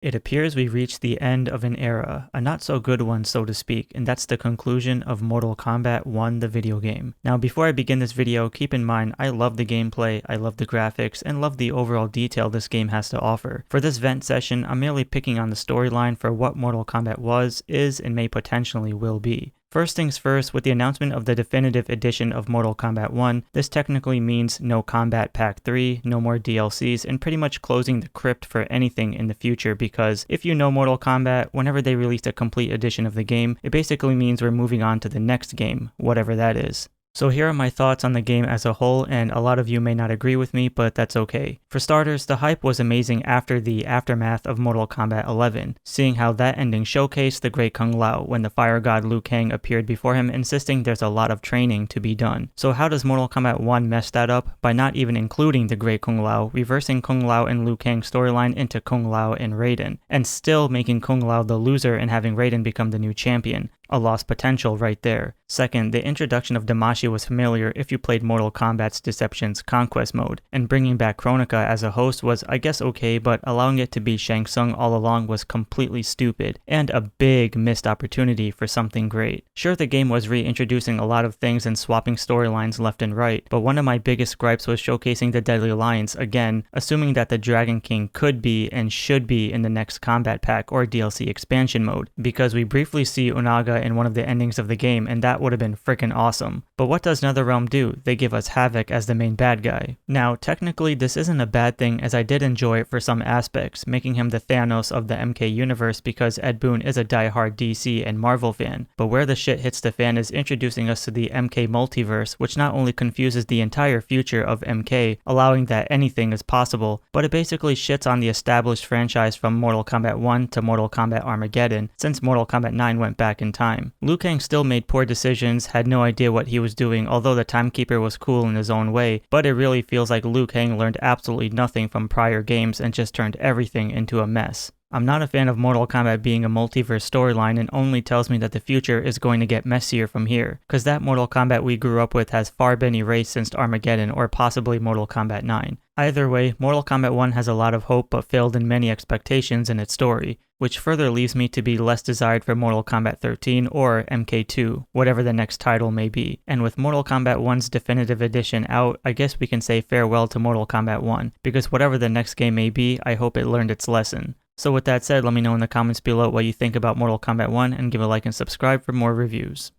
It appears we reached the end of an era, a not so good one so to speak, and that's the conclusion of Mortal Kombat 1 the video game. Now before I begin this video, keep in mind I love the gameplay, I love the graphics, and love the overall detail this game has to offer. For this vent session, I'm merely picking on the storyline for what Mortal Kombat was, is, and may potentially will be. First things first, with the announcement of the definitive edition of Mortal Kombat 1, this technically means no Combat Pack 3, no more DLCs, and pretty much closing the crypt for anything in the future because if you know Mortal Kombat, whenever they release a complete edition of the game, it basically means we're moving on to the next game, whatever that is. So here are my thoughts on the game as a whole, and a lot of you may not agree with me, but that's okay. For starters, the hype was amazing after the aftermath of Mortal Kombat 11, seeing how that ending showcased the great Kung Lao when the fire god Liu Kang appeared before him insisting there's a lot of training to be done. So how does Mortal Kombat 1 mess that up? By not even including the great Kung Lao, reversing Kung Lao and Liu Kang's storyline into Kung Lao and Raiden, and still making Kung Lao the loser and having Raiden become the new champion. A lost potential right there. Second, the introduction of Damashi was familiar if you played Mortal Kombat's Deception's Conquest mode, and bringing back Kronika as a host was I guess okay, but allowing it to be Shang Tsung all along was completely stupid, and a big missed opportunity for something great. Sure, the game was reintroducing a lot of things and swapping storylines left and right, but one of my biggest gripes was showcasing the Deadly Alliance again, assuming that the Dragon King could be and should be in the next Combat Pack or DLC expansion mode, because we briefly see Onaga in one of the endings of the game, and that would have been freaking awesome. But what does NetherRealm do? They give us Havoc as the main bad guy. Now, technically this isn't a bad thing as I did enjoy it for some aspects, making him the Thanos of the MK universe because Ed Boon is a diehard DC and Marvel fan. But where the shit hits the fan is introducing us to the MK multiverse, which not only confuses the entire future of MK, allowing that anything is possible, but it basically shits on the established franchise from Mortal Kombat 1 to Mortal Kombat Armageddon, since Mortal Kombat 9 went back in time. Liu Kang still made poor decisions, had no idea what he was doing, although the Timekeeper was cool in his own way, but it really feels like Liu Kang learned absolutely nothing from prior games and just turned everything into a mess. I'm not a fan of Mortal Kombat being a multiverse storyline and only tells me that the future is going to get messier from here, cause that Mortal Kombat we grew up with has far been erased since Armageddon or possibly Mortal Kombat 9. Either way, Mortal Kombat 1 has a lot of hope but failed in many expectations in its story, which further leaves me to be less desired for Mortal Kombat 13 or MK2, whatever the next title may be. And with Mortal Kombat 1's definitive edition out, I guess we can say farewell to Mortal Kombat 1, because whatever the next game may be, I hope it learned its lesson. So with that said, let me know in the comments below what you think about Mortal Kombat 1 and give a like and subscribe for more reviews.